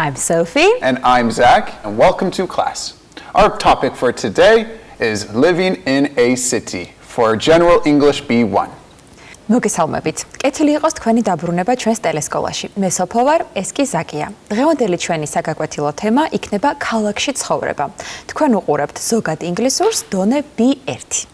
I'm Sophie. And I'm Zach, and welcome to class. Our topic for today is living in a city for General English B1. მოგესალმებით. კეთილი იყოს თქვენი დაბრუნება ჩვენს ტელესკოლაში. მე სოფო ვარ, ეს კი ზაკია. დღევანდელი ჩვენი საგაკვეთილო თემა იქნება ქალაქში ცხოვრება. თქვენ უყურებთ ზოგად ინგლისურს დონე B1.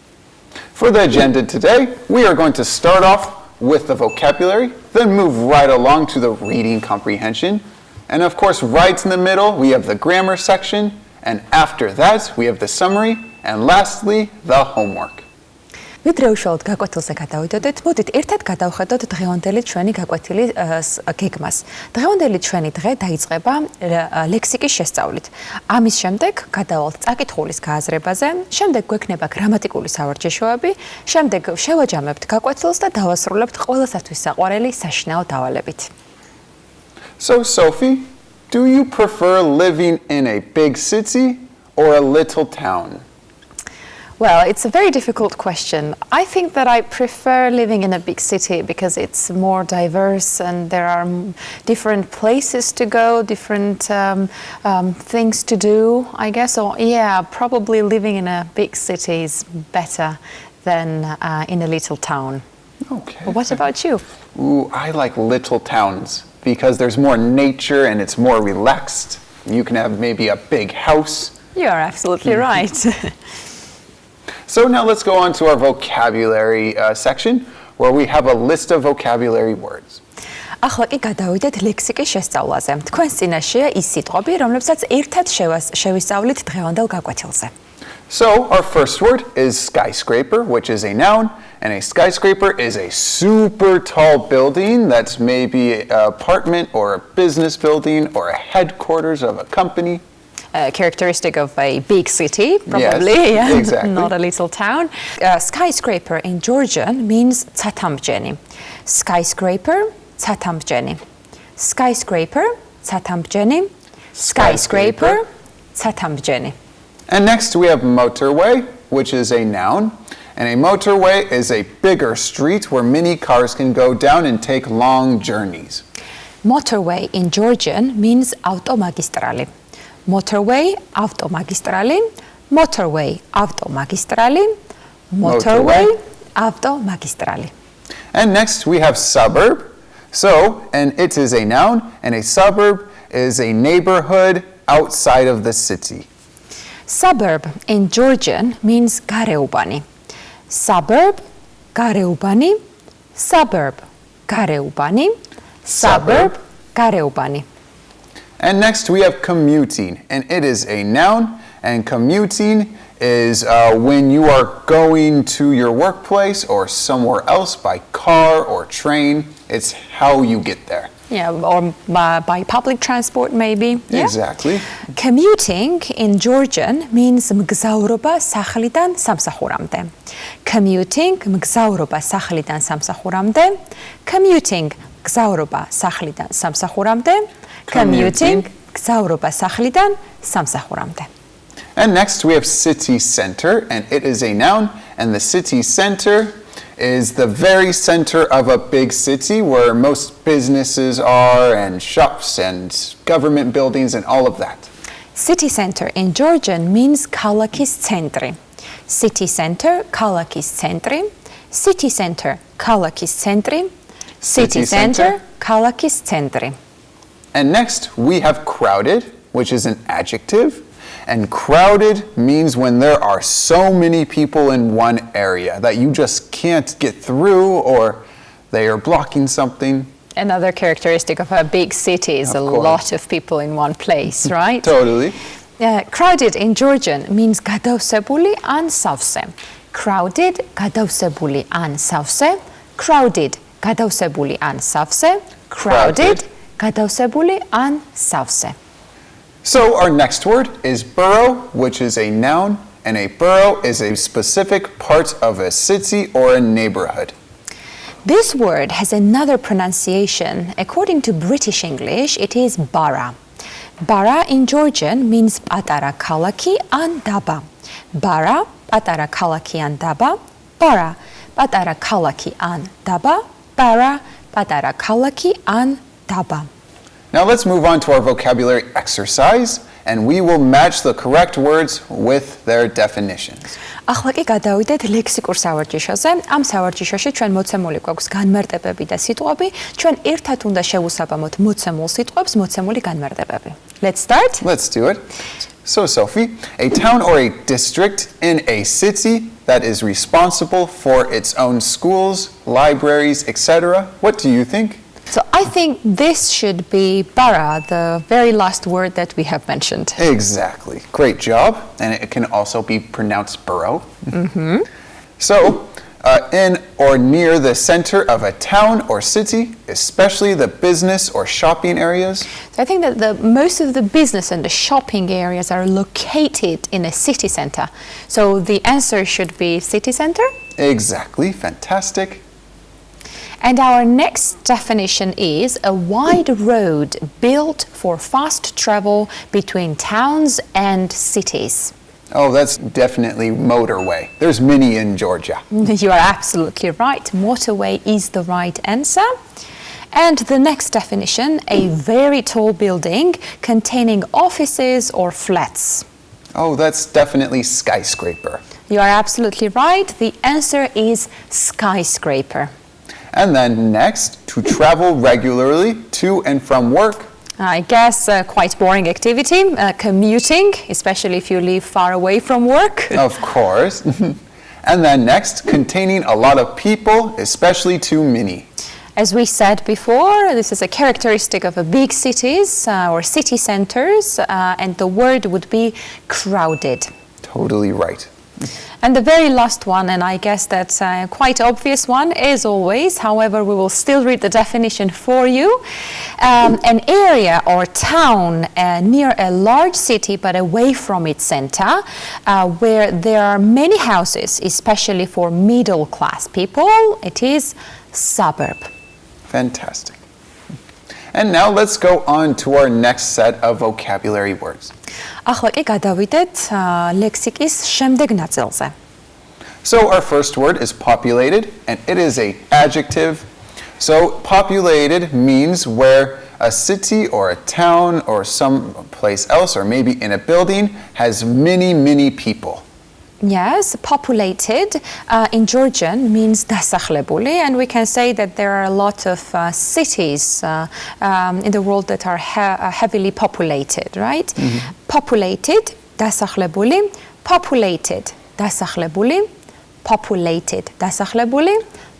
For the agenda today, we are going to start off with the vocabulary, then move right along to the reading comprehension. And of course, right in the middle, we have the grammar section. And after that, we have the summary. And lastly, the homework. ვიდრე უშუალოდ გაკვეთილზე გადავიდოდეთ, მოდით ერთად გადავხედოთ დღევანდელი ჩვენი გაკვეთილის გეგმას. დღევანდელი ჩვენი დღე დაიწყება ლექსიკის შესწავლით. ამის შემდეგ გადავალთ წაკითხულის გააზრებაზე, შემდეგ გვექნება გრამატიკული სავარჯიშოები, შემდეგ შევაჯამებთ გაკვეთილს და დავასრულებთ ყველასათვის საყვარელი საშინაო დავალებით. So, Sophie, do you prefer living in a big city or a little town? Well, it's a very difficult question. I think that I prefer living in a big city because it's more diverse and there are different places to go, different things to do, I guess. Or yeah, probably living in a big city is better than in a little town. Okay. But what about you? Ooh, I like little towns because there's more nature and it's more relaxed. You can have maybe a big house. You are absolutely right. So now let's go on to our vocabulary section where we have a list of vocabulary words. ახლა კი გადავიდეთ ლექსიკის შესწავლაზე. თქვენს წინაშეა ის სიტყვები, რომლებსაც ერთად შევისწავლით დღევანდელ გაკვეთილზე. So our first word is skyscraper, which is a noun, and a skyscraper is a super tall building that's maybe an apartment or a business building or a headquarters of a company. Characteristic of a big city, probably, yes, exactly. Not a little town. Skyscraper in Georgian means ცათამბჯენი. Skyscraper, ცათამბჯენი. Skyscraper, ცათამბჯენი. Skyscraper, ცათამბჯენი. And next we have motorway, which is a noun. And a motorway is a bigger street where many cars can go down and take long journeys. Motorway in Georgian means ავტომაგისტრალი. Motorway, ავტომაგისტრალი, motorway, ავტომაგისტრალი, motorway, ავტომაგისტრალი. And next we have suburb. So, and it is a noun, and a suburb is a neighborhood outside of the city. Suburb in Georgian means გარეუბანი. Suburb, გარეუბანი, suburb, გარეუბანი, suburb, გარეუბანი. And next we have commuting, and it is a noun, and commuting is when you are going to your workplace or somewhere else by car or train. It's how you get there. Yeah, or by public transport maybe. Yeah? Exactly. Commuting in Georgian means მგზავრობა სახლიდან სამსახურამდე. Commuting, მგზავრობა სახლიდან სამსახურამდე. Commuting, მგზავრობა სახლიდან სამსახურამდე. Commuting, გზავრობა სახლიდან სამსახურამდე. And next we have city center, and it is a noun, and the city center is the very center of a big city where most businesses are and shops and government buildings and all of that. City center in Georgian means ქალაქის ცენტრი. City center, ქალაქის ცენტრი. City center, ქალაქის ცენტრი. City center, ქალაქის ცენტრი. And next, we have crowded, which is an adjective. And crowded means when there are so many people in one area that you just can't get through or they are blocking something. Another characteristic of a big city is a lot of people in one place, right? Totally. Crowded in Georgian means გადავსებული ან სავსე. Crowded, გადავსებული ან სავსე. Crowded, გადავსებული ან სავსე. Crowded, გადავსებული ან სავსე. So our next word is borough, which is a noun, and a borough is a specific part of a city or a neighborhood. This word has another pronunciation. According to British English, it is borough. Borough in Georgian means პატარა ქალაქი ან დაბა. Borough, პატარა ქალაქი ან დაბა. Borough, პატარა ქალაქი ან დაბა. Borough, პატარა ქალაქი ან დაბა. Now let's move on to our vocabulary exercise, and we will match the correct words with their definitions. ახლა კი გადავიდეთ ლექსიკურ სავარჯიშოზე. ამ სავარჯიშოში ჩვენ მოცემული გვაქვს განმარტებები და სიტყვები. ჩვენ ერთად უნდა შევუსაბამოთ მოცემულ სიტყვებს, მოცემული განმარტებები. Let's start. Let's do it. So, Sophie, a town or a district in a city that is responsible for its own schools, libraries, etc. What do you think? So I think this should be bara, the very last word that we have mentioned. Exactly. Great job. And it can also be pronounced borough. So, in or near the center of a town or city, especially the business or shopping areas. So I think that most of the business and the shopping areas are located in a city center. So the answer should be city center. Exactly. Fantastic. And our next definition is a wide road built for fast travel between towns and cities. Oh, that's definitely motorway. There's many in Georgia. You are absolutely right. Motorway is the right answer. And the next definition, a very tall building containing offices or flats. Oh, that's definitely skyscraper. You are absolutely right. The answer is skyscraper. And then next, to travel regularly to and from work. I guess quite boring activity, commuting, especially if you live far away from work. Of course. And then next, containing a lot of people, especially too many. As we said before, this is a characteristic of big cities or city centers, and the word would be crowded. Totally right. And the very last one, and I guess that's a quite obvious one, as always, however, we will still read the definition for you. An area or town near a large city but away from its center, where there are many houses, especially for middle-class people, it is suburb. Fantastic. And now let's go on to our next set of vocabulary words. ახლა კი გადავიდეთ ლექსიკის შემდეგ ნაწილზე. So our first word is populated, and it is an adjective. So populated means where a city or a town or some place else, or maybe in a building, has many, many people. Yes, populated in Georgian means დასახლებული, and we can say that there are a lot of cities in the world that are heavily populated, right? Populated, დასახლებული, populated, დასახლებული, populated, დასახლებული,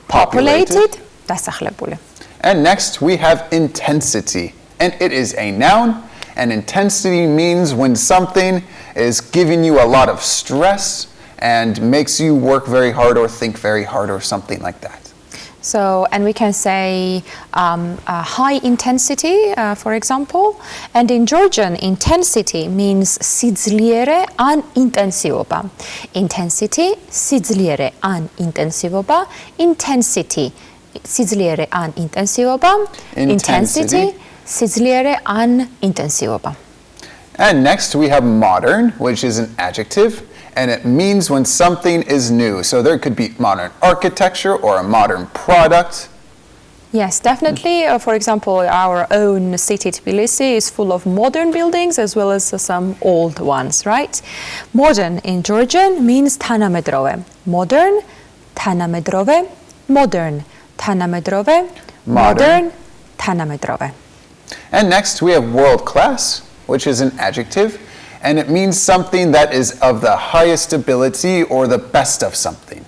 populated, დასახლებული. And next we have intensity, and it is a noun. And intensity means when something is giving you a lot of stress and makes you work very hard or think very hard or something like that. So, and we can say high intensity, for example. And in Georgian, intensity means სიძლიერე ან ინტენსივობა. Intensity, სიძლიერე ან ინტენსივობა. Intensity, სიძლიერე ან ინტენსივობა. Intensity, სიძლიერე ან ინტენსივობა. And next we have modern, which is an adjective, and it means when something is new. So there could be modern architecture or a modern product. Yes, definitely. For example, our own city Tbilisi is full of modern buildings as well as some old ones, right? Modern in Georgian means თანამედროვე. Modern, თანამედროვე, modern, თანამედროვე, modern, თანამედროვე. And next we have world class, which is an adjective, and it means something that is of the highest ability or the best of something.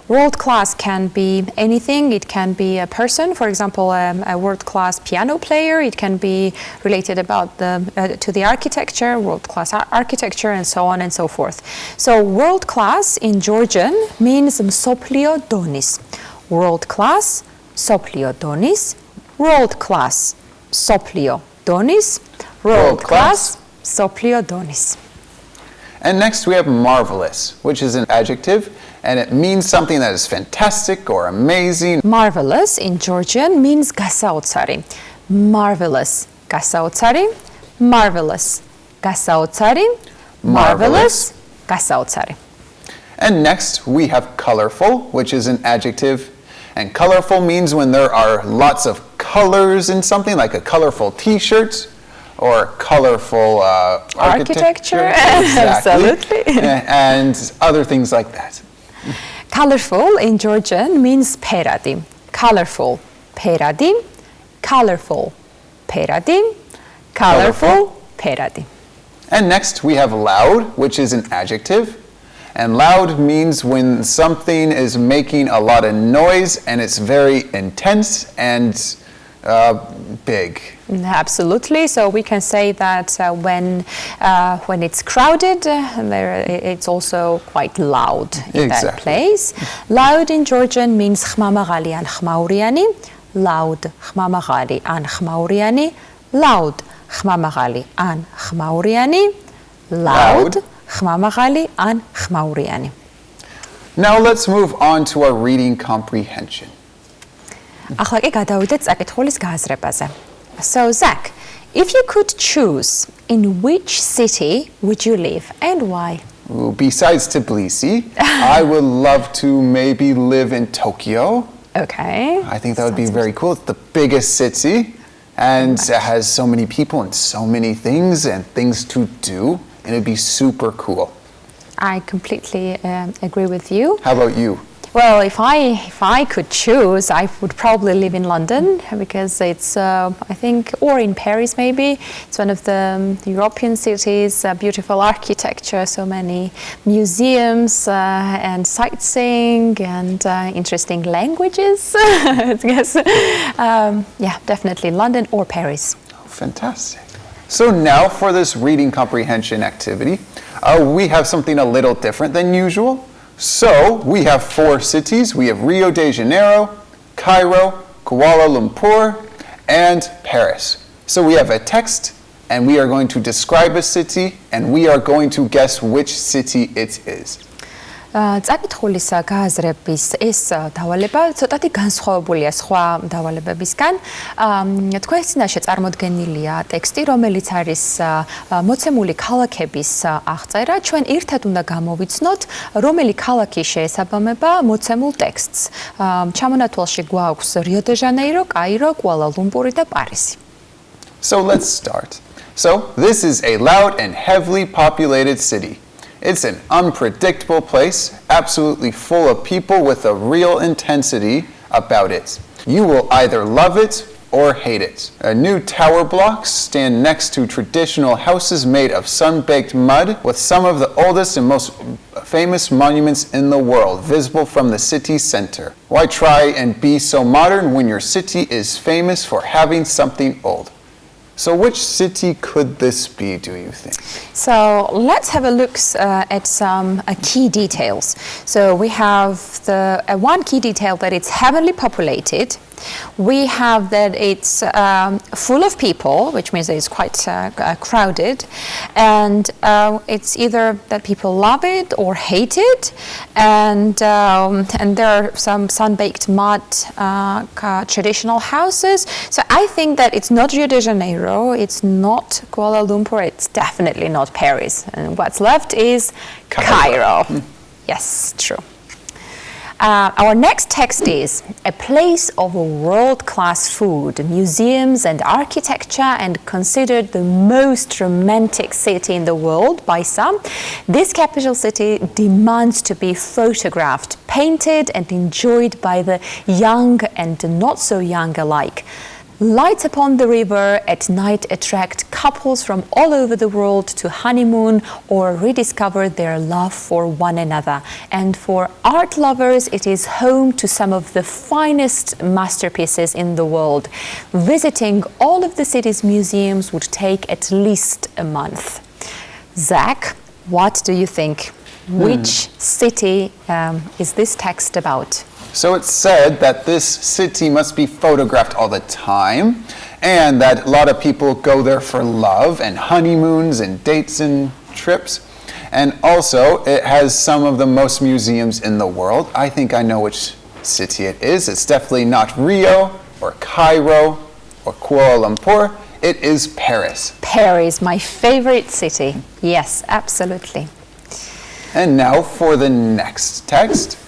World class can be anything. It can be a person, for example, a world class piano player. It can be related to the architecture, world class architecture, and so on and so forth. So world class in Georgian means მსოფლიო დონის. World class, მსოფლიო დონის. World class, მსოფლიო დონის. World class, მსოფლიო დონის. And next we have marvelous, which is an adjective, and it means something that is fantastic or amazing. Marvelous in Georgian means გასაოცარი. Marvelous, გასაოცარი. Marvelous, გასაოცარი. Marvelous, გასაოცარი. And next we have colorful, which is an adjective, and colorful means when there are lots of colors in something, like a colorful T-shirt or colorful architecture. Exactly. Absolutely. And other things like that. Colorful in Georgian means peradi. Colorful, peradi. Colorful, peradi. Colorful, peradi. And next we have loud, which is an adjective. And loud means when something is making a lot of noise and it's very intense and big. Absolutely. So we can say that when it's crowded, it's also quite loud in that place. Loud in Georgian means ხმამაღალი ან ხმაურიანი. Loud, ხმამაღალი ან ხმაურიანი. Loud, ხმამაღალი ან ხმაურიანი. Loud, ხმამაღალი ან ხმაურიანი. Now let's move on to our reading comprehension. ახლა კი გადავიდეთ წაკითხულის გააზრებაზე. So Zach, if you could choose, in which city would you live and why? Besides Tbilisi, I would love to maybe live in Tokyo. Okay. I think that would be very cool. It's the biggest city and it has so many people and so many things to do. And it'd be super cool. I completely agree with you. How about you? Well, if I could choose, I would probably live in London because it's, I think, or in Paris maybe. It's one of the European cities, beautiful architecture, so many museums and sightseeing and interesting languages. I guess, yeah, definitely London or Paris. Oh, fantastic. So now for this reading comprehension activity, we have something a little different than usual. So we have 4 cities. We have Rio de Janeiro, Cairo, Kuala Lumpur, and Paris. So we have a text, and we are going to describe a city, and we are going to guess which city it is. წაკითხულის გააზრების ეს დავალება ცოტათი განსხვავებულია სხვა დავალებებისგან. თქვენს წინაშე წარმოდგენილია ტექსტი, რომელიც არის მოცემული ქალაქების აღწერა. ჩვენ ერთად უნდა გამოვიცნოთ, რომელი ქალაქი შეესაბამება მოცემულ ტექსტს. ჩამონათვალში გვაქვს რიო დე ჟანეირო, კაირო, კუალა ლუმპური და პარიზი. So let's start. So this is a loud and heavily populated city. It's an unpredictable place, absolutely full of people with a real intensity about it. You will either love it or hate it. New tower blocks stand next to traditional houses made of sun-baked mud with some of the oldest and most famous monuments in the world visible from the city center. Why try and be so modern when your city is famous for having something old? So which city could this be, do you think? So let's have a look at some key details. So we have the one key detail that it's heavily populated. We have that it's full of people, which means it's quite crowded, and it's either that people love it or hate it, and there are some sun-baked mud traditional houses. So I think that it's not Rio de Janeiro, it's not Kuala Lumpur, it's definitely not Paris, and what's left is Cairo. Yes, true. Our next text is a place of world-class food, museums and architecture, and considered the most romantic city in the world by some. This capital city demands to be photographed, painted, and enjoyed by the young and not so young alike. Lights upon the river at night attract couples from all over the world to honeymoon or rediscover their love for one another. And for art lovers, it is home to some of the finest masterpieces in the world. Visiting all of the city's museums would take at least a month. Zach, what do you think? Which city is this text about? So it's said that this city must be photographed all the time, and that a lot of people go there for love and honeymoons and dates and trips. And also, it has some of the most museums in the world. I think I know which city it is. It's definitely not Rio or Cairo or Kuala Lumpur. It is Paris. Paris, my favorite city. Yes, absolutely. And now for the next text.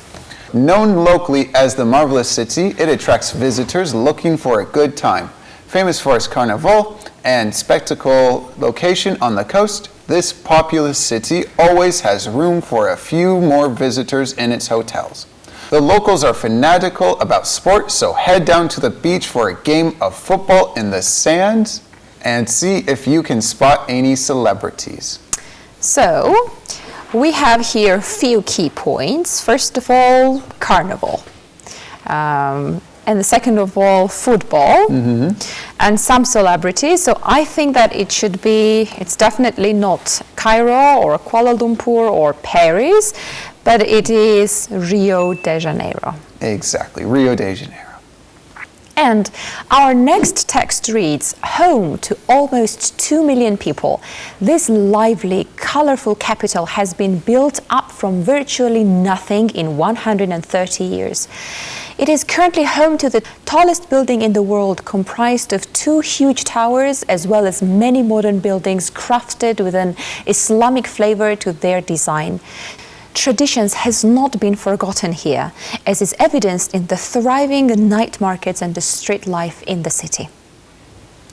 Known locally as the Marvelous City, it attracts visitors looking for a good time. Famous for its carnival and spectacle location on the coast, this populous city always has room for a few more visitors in its hotels. The locals are fanatical about sport, so head down to the beach for a game of football in the sands and see if you can spot any celebrities. So, we have here a few key points. First of all, carnival. And the second of all, football. And some celebrities. So I think that it's definitely not Cairo or Kuala Lumpur or Paris, but it is Rio de Janeiro. Exactly, Rio de Janeiro. And our next text reads, home to almost 2 million people, this lively, colorful capital has been built up from virtually nothing in 130 years. It is currently home to the tallest building in the world, comprised of 2 huge towers as well as many modern buildings crafted with an Islamic flavor to their design. Traditions has not been forgotten here, as is evidenced in the thriving night markets and the street life in the city.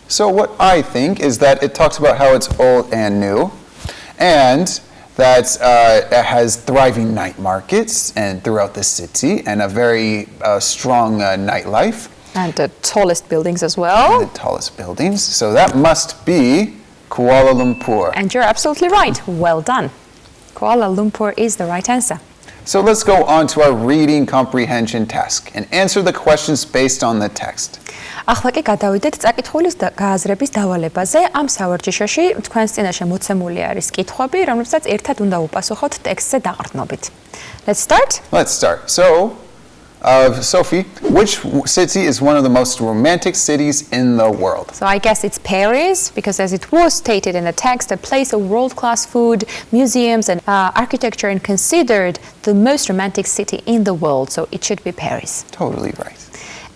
So what I think is that it talks about how it's old and new, and that it has thriving night markets and throughout the city, and a very strong nightlife. And the tallest buildings as well. The tallest buildings. So that must be Kuala Lumpur. And you're absolutely right. Well done. Kuala Lumpur is the right answer. So let's go on to our reading comprehension task and answer the questions based on the text. ახლა კი გადავიდეთ წაკითხულის გააზრების დავალებაზე. Ამ სავარჯიშოში თქვენს წინაშე მოცემული არის კითხვები, რომლებსაც ერთად უნდა უპასუხოთ ტექსტზე დაყრდნობით. Let's start. Let's start. So, Sophie, which city is one of the most romantic cities in the world? So I guess it's Paris, because as it was stated in the text, a place of world-class food, museums and architecture, and considered the most romantic city in the world. So it should be Paris. Totally right.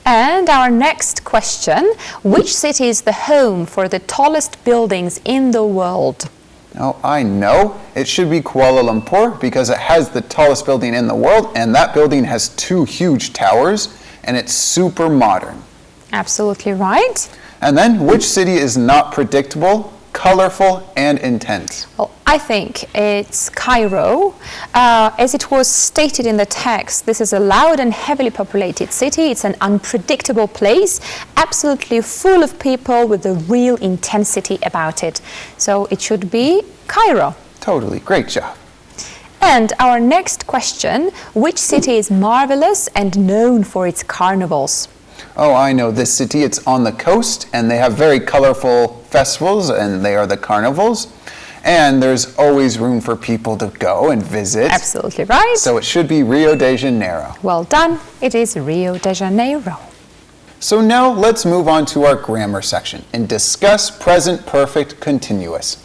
And our next question, which city is the home for the tallest buildings in the world? Oh, I know. It should be Kuala Lumpur because it has the tallest building in the world, and that building has 2 huge towers, and it's super modern. Absolutely right. And then, which city is not predictable, colorful, and intense? Well, I think it's Cairo. As it was stated in the text, this is a loud and heavily populated city. It's an unpredictable place, absolutely full of people with a real intensity about it. So it should be Cairo. Totally. Great job. And our next question, which city is marvelous and known for its carnivals? Oh, I know this city. It's on the coast, and they have very colorful festivals, and they are the carnivals. And there's always room for people to go and visit. Absolutely right. So it should be Rio de Janeiro. Well done. It is Rio de Janeiro. So now let's move on to our grammar section and discuss present perfect continuous.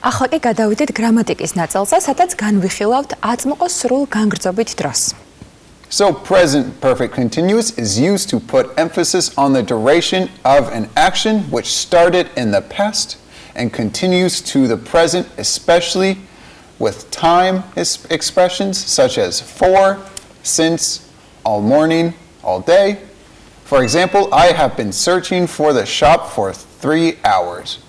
ახლა კი გადავიდეთ გრამატიკის ნაწილზე, სადაც განვიხილავთ აწმყო სრულ განგრძობით დროს. So present perfect continuous is used to put emphasis on the duration of an action which started in the past and continues to the present, especially with time expressions such as for, since, all morning, all day. For example, I have been searching for the shop for 3 hours.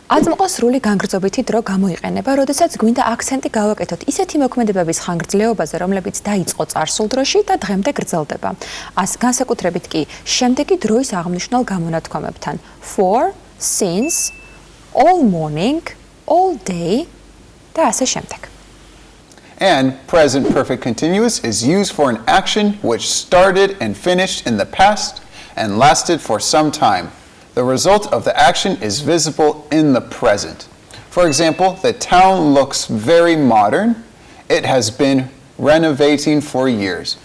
აწმყო სრული განგრძობითი დრო გამოიყენება, როდესაც გვინდა აქცენტი გავაკეთოთ ისეთი მოქმედებების ხანგრძლივობაზე, რომლებიც დაიწყო წარსულ დროში და დღემდე გრძელდება. განსაკუთრებით კი შემდეგი დროის აღმნიშვნელ გამონათქვამებთან for, since, all morning, all day და ასე შემდეგ. And present perfect continuous is used for an action which started and finished in the past and lasted for some time. The result of the action is visible in the present. For example, the town looks very modern. It has been renovating for years.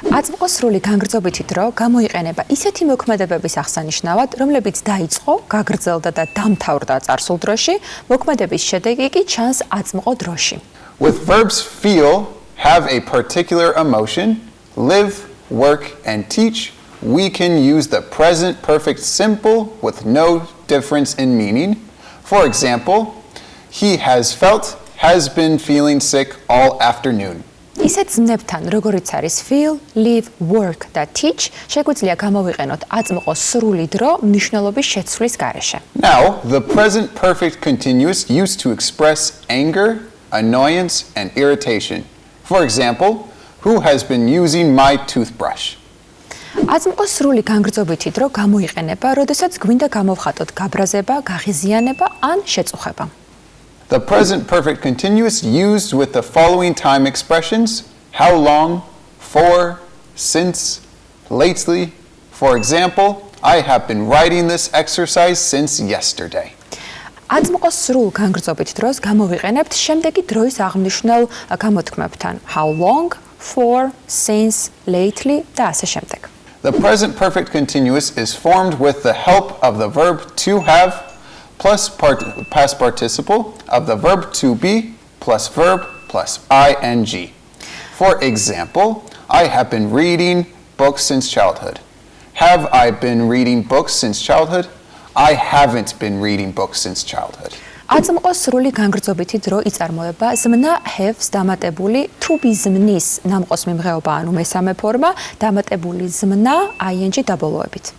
აწმყო სრული განგრძობითი დრო გამოიყენება ისეთი მოქმედებების აღსანიშნავად, რომლებიც დაიწყო, გაგრძელდა და დამთავრდა წარსულ დროში, მოქმედების შედეგი კი ჩანს აწმყო დროში. With verbs feel, have a particular emotion, live, work, and teach, we can use the present perfect simple with no difference in meaning. For example, he has been feeling sick all afternoon. ისეთ ძმებთან, როგორიც არის feel, live, work და teach, შეგვიძლია გამოვიყენოთ აწმყოს სრული დრო მნიშვნელობის შეცვლის გარეშე. Now, the present perfect continuous used to express anger, annoyance, and irritation. For example, who has been using my toothbrush? აწმყოს სრული განგრძობითი დრო გამოიყენება, როდესაც გვინდა გამოვხატოთ გაბრაზება, გაღიზიანება ან შეწუხება. The present perfect continuous used with the following time expressions: how long, for, since, lately. For example, I have been writing this exercise since yesterday. აწმყოს სრულ განგრძობით დროს გამოვიყენებთ შემდეგი დროის აღნიშნულ გამოთქმებთან: how long, for, since, lately და ასე შემდეგ. The present perfect continuous is formed with the help of the verb to have plus past participle of the verb to be plus verb plus ing. For example, I have been reading books since childhood. Have I been reading books since childhood? I haven't been reading books since childhood. აწმყოს სრული განგრძობითი დრო იწარმოება ზმნა have-ს დამატებული to be ზმნის ნამყოს მიმღეობა ანუ მესამე ფორმა დამატებული ზმნა ing დაბოლოებით.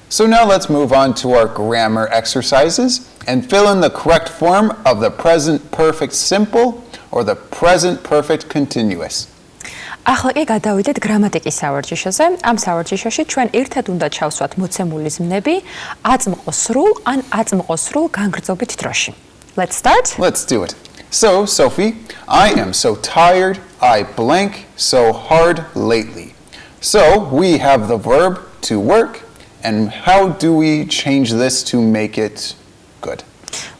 So now let's move on to our grammar exercises and fill in the correct form of the present perfect simple or the present perfect continuous. ახლა კი გადავიდეთ გრამატიკის სავარჯიშოზე. ამ სავარჯიშოში ჩვენ ერთად უნდა ჩავსვათ მოცემული ზმნები აწმყოს სრულ ან აწმყოს სრულ განგრძობით დროში. Let's start. Let's do it. So, Sophie, I am so tired, I blank so hard lately. So, we have the verb to work, and how do we change this to make it good?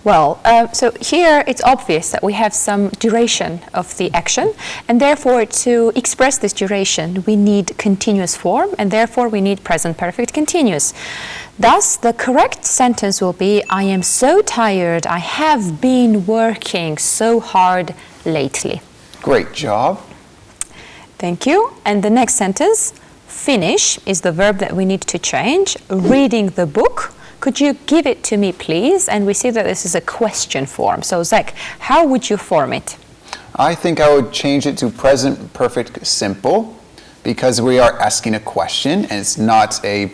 Well, so here it's obvious that we have some duration of the action, and therefore to express this duration we need continuous form, and therefore we need present perfect continuous. Thus, the correct sentence will be, I am so tired, I have been working so hard lately. Great job. Thank you. And the next sentence, finish, is the verb that we need to change. Reading the book. Could you give it to me, please? And we see that this is a question form. So, Zach, how would you form it? I think I would change it to present perfect simple because we are asking a question and it's not a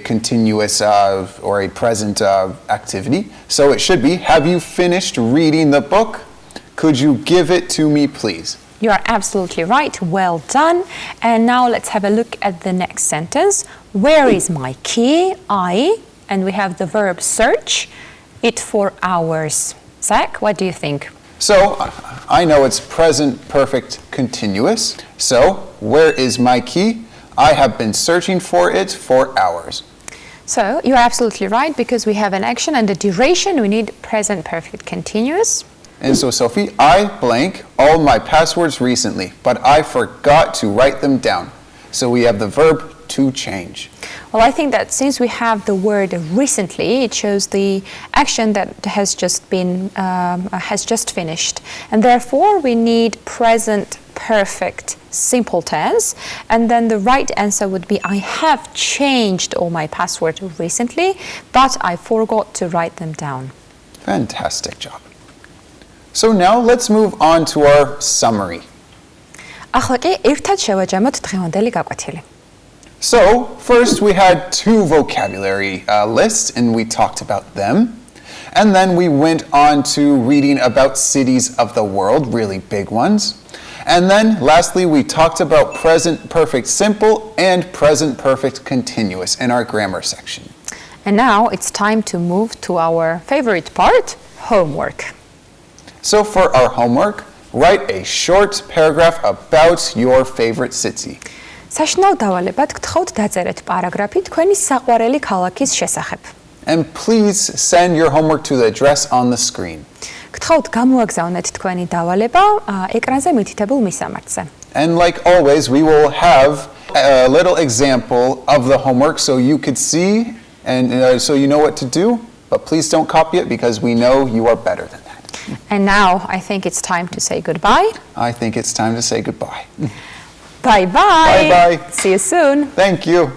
continuous or a present activity. So it should be, have you finished reading the book? Could you give it to me, please? You are absolutely right. Well done. And now let's have a look at the next sentence. Where is my key? And we have the verb search it for hours. Zach, what do you think? So I know it's present perfect continuous. So where is my key? I have been searching for it for hours. So you're absolutely right because we have an action and the duration we need present perfect continuous. And so Sophie, I blank all my passwords recently, but I forgot to write them down. So we have the verb to change. Well, I think that since we have the word recently, it shows the action that has just finished, and therefore we need present perfect simple tense. And then the right answer would be, I have changed all my passwords recently, but I forgot to write them down. Fantastic job. So now let's move on to our summary. ახლა კი ერთად შევაჯამოთ დღევანდელი გაკვეთილი. So, first we had two vocabulary lists and we talked about them. And then we went on to reading about cities of the world, really big ones. And then lastly, we talked about present perfect simple and present perfect continuous in our grammar section. And now it's time to move to our favorite part, homework. So for our homework, write a short paragraph about your favorite city. საშინაო დავალებად გთხოვთ დაწერეთ პარაგრაფი თქვენი საყვარელი ქალაქის შესახებ. And please send your homework to the address on the screen. გთხოვთ გამოაგზავნეთ თქვენი დავალება ეკრანზე მითითებულ მისამართზე. And like always, we will have a little example of the homework so you could see and so you know what to do, but please don't copy it because we know you are better than that. And now I think it's time to say goodbye. I think it's time to say goodbye. Bye-bye. Bye-bye. See you soon. Thank you.